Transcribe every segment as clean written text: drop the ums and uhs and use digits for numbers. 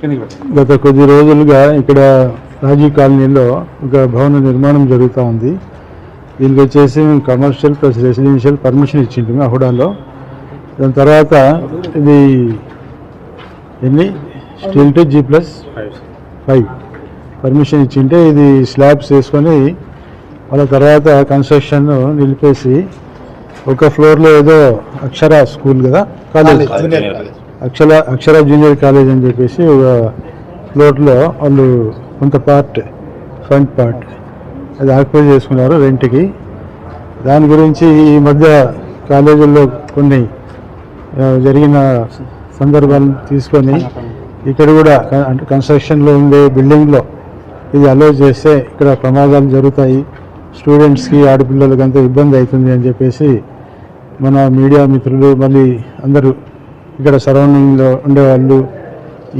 గత కొద్ది రోజులుగా ఇక్కడ రాజీవ్ కాలనీలో ఒక భవన నిర్మాణం జరుగుతూ ఉంది. దీనికి వచ్చేసి కమర్షియల్ ప్లస్ రెసిడెన్షియల్ పర్మిషన్ ఇచ్చింది అహుడాలో. దాని తర్వాత ఇది స్టిల్ టు G+5 పర్మిషన్ ఇచ్చింటే ఇది స్లాబ్స్ వేసుకొని వాళ్ళ తర్వాత కన్స్ట్రక్షన్ నిలిపేసి ఒక ఫ్లోర్లో ఏదో అక్షర స్కూల్ కదా కాలేజ్ అక్షర జూనియర్ కాలేజ్ అని చెప్పేసి ఒక ఫ్లోర్లో వాళ్ళు కొంత ఫ్రంట్ పార్ట్ అది ఆక్యుపై చేసుకున్నారు రెంట్కి. దాని గురించి ఈ మధ్య కాలేజీల్లో కొన్ని జరిగిన సందర్భాలను తీసుకొని ఇక్కడ కూడా అంటే కన్స్ట్రక్షన్లో ఉండే బిల్డింగ్లో ఇది అలో చేస్తే ఇక్కడ ప్రమాదాలు జరుగుతాయి, స్టూడెంట్స్కి ఆడపిల్లలకి అంతా ఇబ్బంది అవుతుంది అని చెప్పేసి మన మీడియా మిత్రులు మళ్ళీ అందరూ ఇక్కడ సరౌండింగ్లో ఉండేవాళ్ళు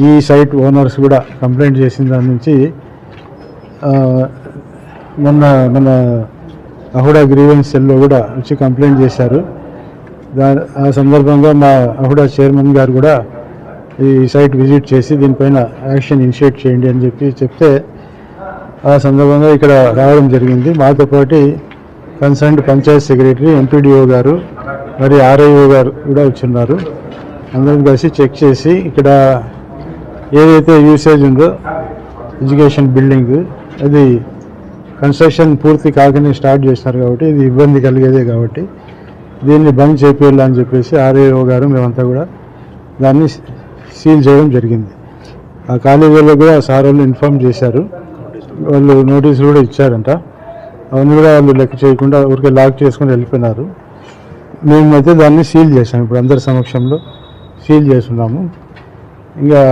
ఈ సైట్ ఓనర్స్ కూడా కంప్లైంట్ చేసిన దాని నుంచి మన అహుడా గ్రీవెన్స్ సెల్లో కూడా వచ్చి కంప్లైంట్ చేశారు. ఆ సందర్భంగా మా అహుడా చైర్మన్ గారు కూడా ఈ సైట్ విజిట్ చేసి దీనిపైన యాక్షన్ ఇనిషియేట్ చేయండి అని చెప్తే ఆ సందర్భంగా ఇక్కడ రావడం జరిగింది. మాతో పాటు కన్సర్న్డ్ పంచాయత్ సెక్రటరీ, ఎంపీడీఓ గారు మరి ఆర్ఐఓ గారు కూడా వచ్చిన్నారు. అందరం కలిసి చెక్ చేసి ఇక్కడ ఏదైతే యూసేజ్ ఉందో ఎడ్యుకేషన్ బిల్డింగ్ అది కన్స్ట్రక్షన్ పూర్తి కాకనే స్టార్ట్ చేస్తున్నారు కాబట్టి ఇది ఇబ్బంది కలిగేదే కాబట్టి దీన్ని బంద్ చేయాలని చెప్పేసి ఆర్ఐఓ గారు మేమంతా కూడా దాన్ని సీల్ చేయడం జరిగింది. ఆ కాలేజీలో కూడా సార్ వాళ్ళు ఇన్ఫార్మ్ చేశారు, వాళ్ళు నోటీసులు కూడా ఇచ్చారంట. అవన్నీ కూడా వాళ్ళు లెక్క చేయకుండా ఊరికే లాక్ చేసుకుని వెళ్ళిపోయినారు. మేమైతే దాన్ని సీల్ చేశాము, ఇప్పుడు అందరి సమక్షంలో సీల్ చేస్తున్నాము. ఇంకా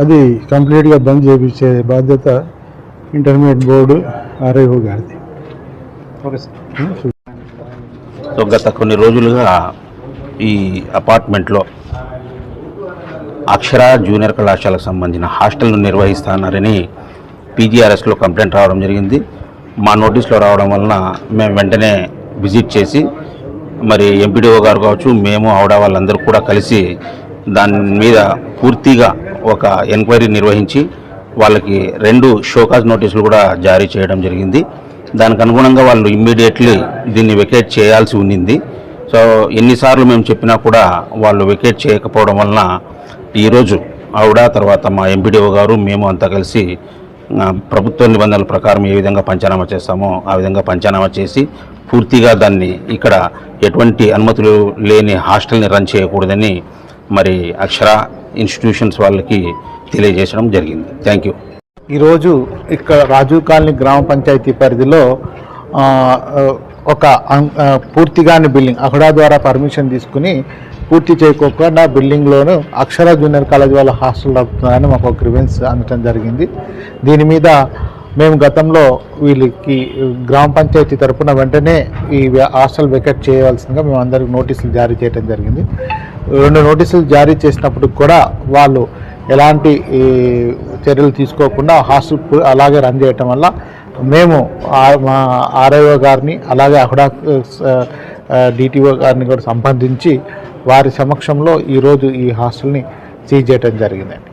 అది కంప్లీట్గా బంద్ చేయించే బాధ్యత ఇంటర్మీడియట్ బోర్డు ఆర్ఐఓ గారిది. సో గత కొన్ని రోజులుగా ఈ అపార్ట్మెంట్లో అక్షర జూనియర్ కళాశాలకు సంబంధించిన హాస్టల్ను నిర్వహిస్తున్నారని పీజీఆర్ఎస్లో కంప్లైంట్ రావడం జరిగింది. మా నోటీస్లో రావడం వలన మేము వెంటనే విజిట్ చేసి మరి ఎంపీడీఓ గారు కావచ్చు, మేము ఆవిడ వాళ్ళందరూ కూడా కలిసి దాని మీద పూర్తిగా ఒక ఎంక్వైరీ నిర్వహించి వాళ్ళకి 2 షోకాజ్ నోటీసులు కూడా జారీ చేయడం జరిగింది. దానికి అనుగుణంగా వాళ్ళు ఇమ్మీడియట్లీ దీన్ని వెకేట్ చేయాల్సి ఉండింది. సో ఎన్నిసార్లు మేము చెప్పినా కూడా వాళ్ళు వెకేట్ చేయకపోవడం వలన ఈరోజు ఆవిడ తర్వాత మా ఎంపీడీఓ గారు మేము అంతా కలిసి ప్రభుత్వ నిబంధనల ప్రకారం ఏ విధంగా పంచనామా చేస్తామో ఆ విధంగా పంచనామా చేసి పూర్తిగా దాన్ని ఇక్కడ ఎటువంటి అనుమతులు లేని హాస్టల్ని రన్ చేయకూడదని మరి అక్షర ఇన్స్టిట్యూషన్స్ వాళ్ళకి తెలియజేయడం జరిగింది. Thank you. ఈరోజు ఇక్కడ రాజీవ్ కాలనీ గ్రామ పంచాయతీ పరిధిలో ఒక పూర్తిగాని బిల్డింగ్ అహుడా ద్వారా పర్మిషన్ తీసుకుని పూర్తి చేయకోకుండా బిల్డింగ్లోనూ అక్షర జూనియర్ కాలేజ్ వాళ్ళ హాస్టల్ నడుపుతున్నారని మాకు ఒక గ్రీవెన్స్ అందటం జరిగింది. దీని మీద మేము గతంలో వీళ్ళకి గ్రామ పంచాయతీ తరఫున వెంటనే ఈ హాస్టల్ వెకేట్ చేయవలసిందిగా మేము అందరికి నోటీసులు జారీ చేయడం జరిగింది. 2 నోటీసులు జారీ చేసినప్పుడు కూడా వాళ్ళు ఎలాంటి చర్యలు తీసుకోకుండా హాస్టల్ అలాగే రన్ చేయటం వల్ల మేము మా ఆర్ఐఓ గారిని అలాగే అహుడా డిటిఓ గారిని కూడా సంప్రదించి వారి సమక్షంలో ఈరోజు ఈ హాస్టల్ని సీజ్ చేయడం జరిగిందండి.